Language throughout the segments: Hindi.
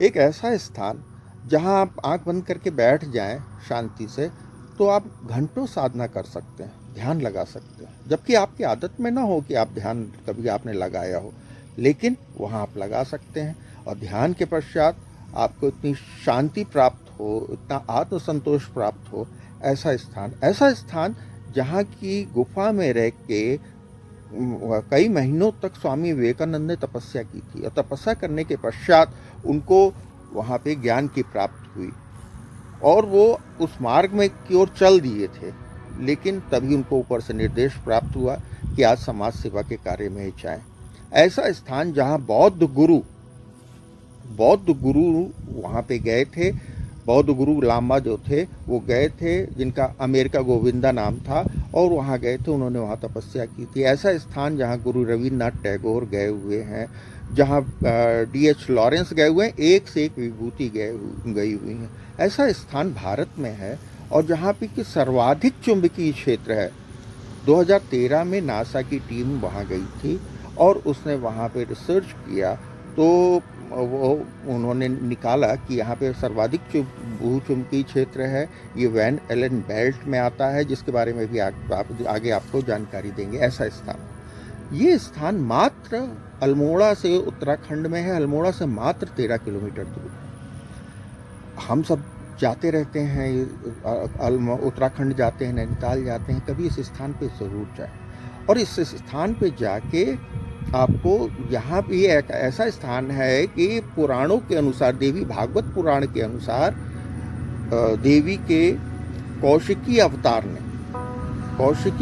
एक ऐसा स्थान जहाँ आप आँख बंद करके बैठ जाएँ शांति से, तो आप घंटों साधना कर सकते हैं, ध्यान लगा सकते हैं। जबकि आपकी आदत में ना हो कि आप ध्यान कभी आपने लगाया हो, लेकिन वहाँ आप लगा सकते हैं और ध्यान के पश्चात आपको इतनी शांति प्राप्त हो, इतना आत्मसंतोष प्राप्त हो, ऐसा स्थान जहाँ की गुफ़ा में रह के कई महीनों तक स्वामी विवेकानंद ने तपस्या की थी और तपस्या करने के पश्चात उनको वहाँ पे ज्ञान की प्राप्ति हुई और वो उस मार्ग में की ओर चल दिए थे, लेकिन तभी उनको ऊपर से निर्देश प्राप्त हुआ कि आज समाज सेवा के कार्य में ही जाएं। ऐसा स्थान जहाँ बौद्ध गुरु वहाँ पे गए थे। बौद्ध गुरु लामा जो थे वो गए थे, जिनका अमेरिका गोविंदा नाम था, और वहाँ गए थे, उन्होंने वहाँ तपस्या की थी। ऐसा स्थान जहाँ गुरु रविन्द्रनाथ टैगोर गए हुए हैं, जहाँ D.H. लॉरेंस गए हुए हैं, एक से एक विभूति गई हुई हैं। ऐसा स्थान भारत में है और जहाँ पे कि सर्वाधिक चुंबकीय क्षेत्र है। 2013 में नासा की टीम वहाँ गई थी और उसने वहाँ पे रिसर्च किया, तो वो उन्होंने निकाला कि यहाँ पे सर्वाधिक भूचुंबकीय क्षेत्र है। ये वैन एलन बेल्ट में आता है, जिसके बारे में भी आगे आपको जानकारी देंगे। ऐसा स्थान, ये स्थान मात्र अल्मोड़ा से, उत्तराखंड में है, अल्मोड़ा से मात्र 13 किलोमीटर दूर है। हम सब जाते रहते हैं, उत्तराखंड जाते हैं, नैनीताल जाते हैं, कभी इस स्थान पे ज़रूर जाएं। और इस स्थान पे जाके आपको, यहाँ पे एक ऐसा स्थान है कि पुराणों के अनुसार, देवी भागवत पुराण के अनुसार, देवी के कौशिकी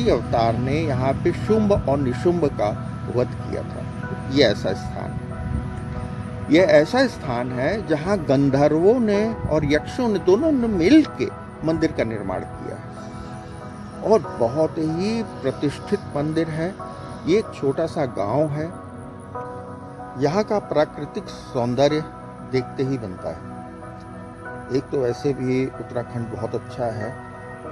अवतार ने यहाँ पे शुंभ और निशुंभ का वध किया था। ये ऐसा स्थान है जहाँ गंधर्वों ने और यक्षों ने, दोनों ने मिल के मंदिर का निर्माण किया है और बहुत ही प्रतिष्ठित मंदिर है। ये एक छोटा सा गांव है। यहाँ का प्राकृतिक सौंदर्य देखते ही बनता है। एक तो वैसे भी उत्तराखंड बहुत अच्छा है।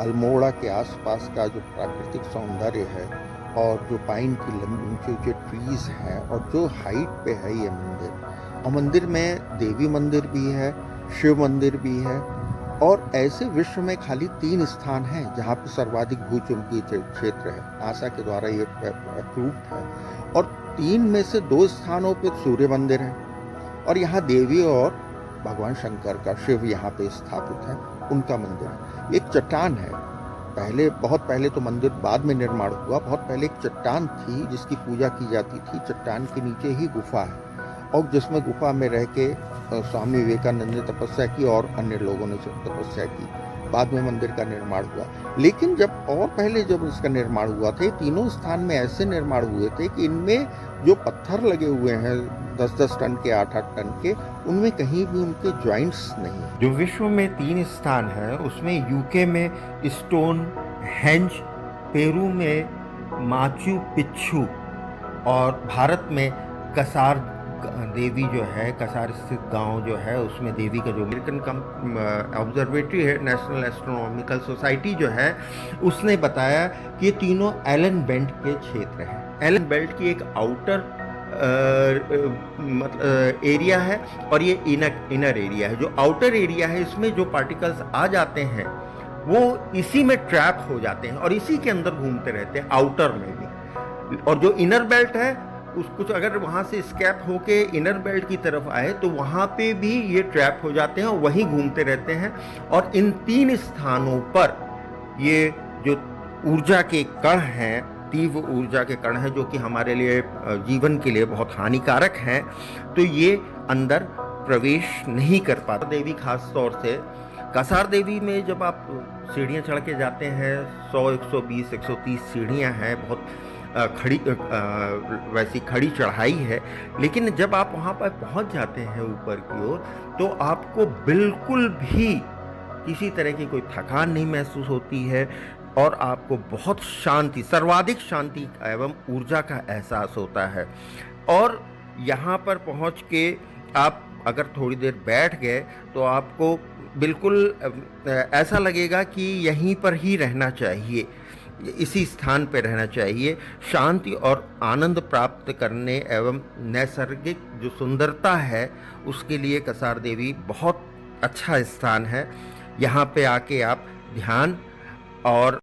अल्मोड़ा के आसपास का जो प्राकृतिक सौंदर्य है और जो पाइन की लंबी ऊंचे ऊंचे ट्रीज हैं और जो हाइट पे है ये मंदिर, और मंदिर में देवी मंदिर भी है, शिव मंदिर भी है, और ऐसे विश्व में खाली 3 स्थान हैं जहाँ पे सर्वाधिक भूचुंबकीय क्षेत्र है। नासा के द्वारा ये अप्रूव्ड है और 3 में से 2 स्थानों पे सूर्य मंदिर है और यहाँ देवी और भगवान शंकर का, शिव यहाँ पे स्थापित है, उनका मंदिर है। एक चट्टान है, बहुत पहले तो मंदिर बाद में निर्माण हुआ। बहुत पहले एक चट्टान थी जिसकी पूजा की जाती थी। चट्टान के नीचे ही गुफा है और जिसमें गुफा में रह के स्वामी विवेकानंद ने तपस्या की और अन्य लोगों ने तपस्या की। बाद में मंदिर का निर्माण हुआ, लेकिन जब इसका निर्माण हुआ था, तीनों स्थान में ऐसे निर्माण हुए थे कि इनमें जो पत्थर लगे हुए हैं 10-10 टन के, 8-8 टन के, उनमें कहीं भी उनके जॉइंट्स नहीं। जो विश्व में 3 स्थान है उसमें यूके में स्टोन हेंज, पेरू में माचू पिच्चू और भारत में कसार देवी जो है, कसार स्थित गांव जो है, उसमें देवी का जो अमेरिकन ऑब्जर्वेटरी है, नेशनल एस्ट्रोनॉमिकल सोसाइटी जो है, उसने बताया कि ये तीनों एलन बेल्ट के क्षेत्र हैं। एलन बेल्ट की एक आउटर एरिया है और ये इनर एरिया है। जो आउटर एरिया है, इसमें जो पार्टिकल्स आ जाते हैं वो इसी में ट्रैप हो जाते हैं और इसी के अंदर घूमते रहते हैं, आउटर में भी। और जो इनर बेल्ट है, कुछ अगर वहाँ से स्कैप होके इनर बेल्ट की तरफ आए तो वहाँ पे भी ये ट्रैप हो जाते हैं और वहीं घूमते रहते हैं। और इन 3 स्थानों पर ये जो ऊर्जा के कण हैं, तीव्र ऊर्जा के कण हैं, जो कि हमारे लिए, जीवन के लिए बहुत हानिकारक हैं, तो ये अंदर प्रवेश नहीं कर पाता। देवी खास तौर से कसार देवी में जब आप सीढ़ियाँ चढ़ के जाते हैं, 100, 120, 130 सीढ़ियाँ हैं, बहुत वैसी खड़ी चढ़ाई है। लेकिन जब आप वहाँ पर पहुँच जाते हैं ऊपर की ओर, तो आपको बिल्कुल भी किसी तरह की कोई थकान नहीं महसूस होती है और आपको बहुत शांति, सर्वाधिक शांति एवं ऊर्जा का एहसास होता है। और यहाँ पर पहुँच के आप अगर थोड़ी देर बैठ गए तो आपको बिल्कुल ऐसा लगेगा कि यहीं पर ही रहना चाहिए। इसी स्थान पर रहना चाहिए। शांति और आनंद प्राप्त करने एवं नैसर्गिक जो सुंदरता है उसके लिए कसार देवी बहुत अच्छा स्थान है। यहाँ पे आके आप ध्यान और